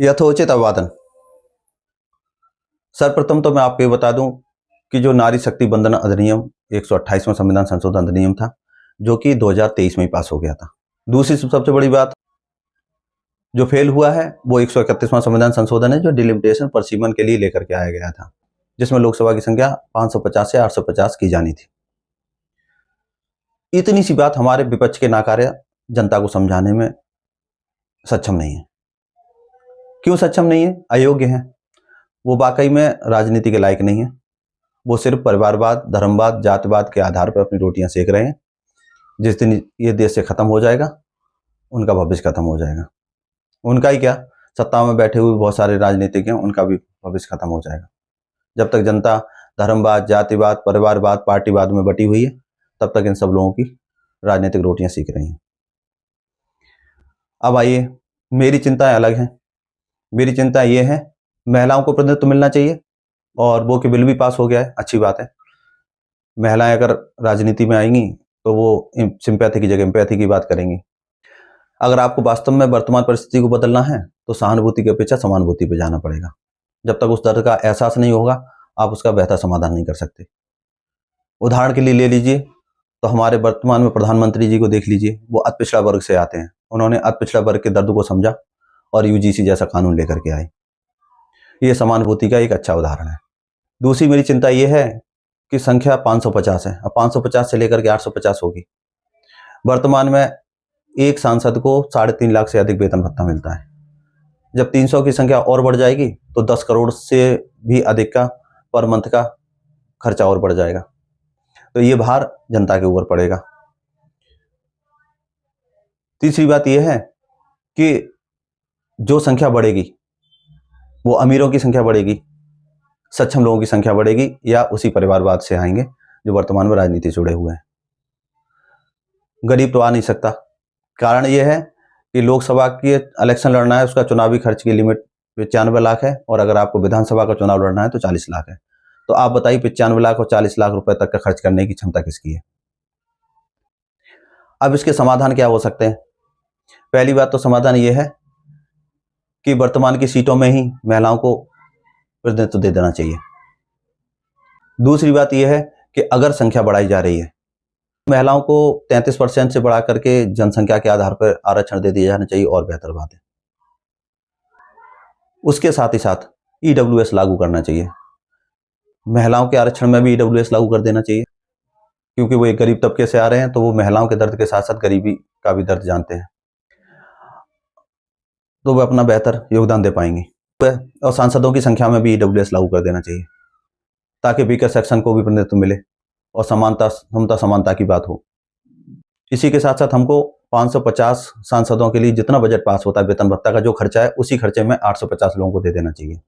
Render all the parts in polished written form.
यथोचित अभिवादन। सर्वप्रथम तो मैं आपको ये बता दूं कि जो नारी शक्ति वंदन अधिनियम 128वां संविधान संशोधन अधिनियम था, जो कि 2023 में ही पास हो गया था। दूसरी सबसे बड़ी बात जो फेल हुआ है वो 131वां संविधान संशोधन है, जो डिलिमिटेशन परसीमन के लिए लेकर के आया गया था, जिसमें लोकसभा की संख्या 550 से 850 की जानी थी। इतनी सी बात हमारे विपक्ष के नाकारे जनता को समझाने में सक्षम नहीं है। क्यों सक्षम नहीं है? अयोग्य है। वो वाकई में राजनीति के लायक नहीं है। वो सिर्फ परिवारवाद, धर्मवाद, जातिवाद के आधार पर अपनी रोटियां सेक रहे हैं। जिस दिन ये देश से खत्म हो जाएगा, उनका भविष्य खत्म हो जाएगा। उनका ही क्या, सत्ता में बैठे हुए बहुत सारे राजनीतिक हैं, उनका भी भविष्य खत्म हो जाएगा। जब तक जनता धर्मवाद, जातिवाद, परिवारवाद, पार्टीवाद में बटी हुई है, तब तक इन सब लोगों की राजनीतिक रोटियां सीख रही हैं। अब आइए, मेरी चिंताएं अलग हैं। मेरी चिंता ये है, महिलाओं को प्रतिनिधित्व मिलना चाहिए और वो कि बिल भी पास हो गया है, अच्छी बात है। महिलाएं अगर राजनीति में आएंगी तो वो सिंपैथी की जगह एम्पैथी की बात करेंगी। अगर आपको वास्तव में वर्तमान परिस्थिति को बदलना है तो सहानुभूति की अपेक्षा समानुभूति पर जाना पड़ेगा। जब तक उस दर्द का एहसास नहीं होगा, आप उसका बेहतर समाधान नहीं कर सकते। उदाहरण के लिए ले लीजिए तो हमारे वर्तमान में प्रधानमंत्री जी को देख लीजिए, वो अति पिछड़ा वर्ग से आते हैं। उन्होंने अति पिछड़ा वर्ग के दर्द को समझा और यूजीसी जैसा कानून लेकर के आए। ये समानुभूति का एक अच्छा उदाहरण है। दूसरी मेरी चिंता ये है कि संख्या 550 है। अब 550 से लेकर के 850 होगी। वर्तमान में एक सांसद को 3.5 लाख से अधिक वेतन भत्ता मिलता है। जब 300 की संख्या और बढ़ जाएगी तो 10 करोड़ से भी अधिक का पर मंथ का खर्चा और बढ़ जाएगा। तो ये भार जनता के ऊपर पड़ेगा। तीसरी बात यह है कि जो संख्या बढ़ेगी वो अमीरों की संख्या बढ़ेगी, सक्षम लोगों की संख्या बढ़ेगी, या उसी परिवारवाद से आएंगे जो वर्तमान में राजनीति से जुड़े हुए हैं। गरीब तो आ नहीं सकता। कारण यह है कि लोकसभा के इलेक्शन लड़ना है, उसका चुनावी खर्च की लिमिट 95 लाख है, और अगर आपको विधानसभा का चुनाव लड़ना है तो 40 लाख है। तो आप बताइए 95 लाख और 40 लाख रुपए तक का खर्च करने की क्षमता किसकी है? अब इसके समाधान क्या हो सकते हैं? पहली बात तो समाधान यह है कि वर्तमान की सीटों में ही महिलाओं को प्रतिनिधित्व दे देना चाहिए। दूसरी बात यह है कि अगर संख्या बढ़ाई जा रही है, महिलाओं को 33% से बढ़ा करके जनसंख्या के आधार पर आरक्षण दे दिया जाना चाहिए, और बेहतर बात है। उसके साथ ही साथ ईडब्ल्यूएस लागू करना चाहिए। महिलाओं के आरक्षण में भी ईडब्ल्यूएस लागू कर देना चाहिए, क्योंकि वो एक गरीब तबके से आ रहे हैं, तो वो महिलाओं के दर्द के साथ साथ गरीबी का भी दर्द जानते हैं, तो वे अपना बेहतर योगदान दे पाएंगे। और सांसदों की संख्या में भी ईडब्ल्यूएस लागू कर देना चाहिए, ताकि वीकर सेक्शन को भी प्रतिनिधित्व मिले और समानता, समता, समानता की बात हो। इसी के साथ साथ हमको 550 सांसदों के लिए जितना बजट पास होता है वेतन भत्ता का जो खर्चा है, उसी खर्चे में 850 लोगों को दे देना चाहिए।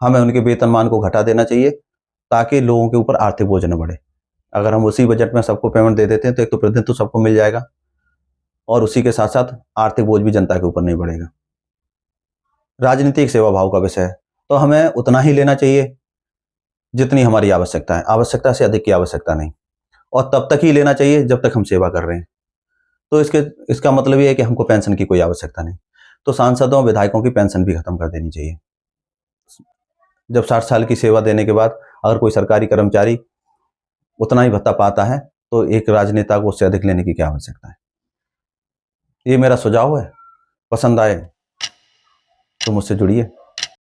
हमें उनके वेतनमान को घटा देना चाहिए ताकि लोगों के ऊपर आर्थिक बोझ न बढ़े। अगर हम उसी बजट में सबको पेमेंट दे देते हैं तो एक तो प्रतिनिधित्व सबको मिल जाएगा, और उसी के साथ साथ आर्थिक बोझ भी जनता के ऊपर नहीं बढ़ेगा। राजनीति एक सेवा भाव का विषय है, तो हमें उतना ही लेना चाहिए जितनी हमारी आवश्यकता है। आवश्यकता से अधिक की आवश्यकता नहीं, और तब तक ही लेना चाहिए जब तक हम सेवा कर रहे हैं। तो इसका मतलब ये है कि हमको पेंशन की कोई आवश्यकता नहीं। तो सांसदों, विधायकों की पेंशन भी खत्म कर देनी चाहिए। जब 60 साल की सेवा देने के बाद अगर कोई सरकारी कर्मचारी उतना ही भत्ता पाता है, तो एक राजनेता को उससे अधिक लेने की क्या आवश्यकता है? ये मेरा सुझाव है। पसंद आए तो मुझसे जुड़िए।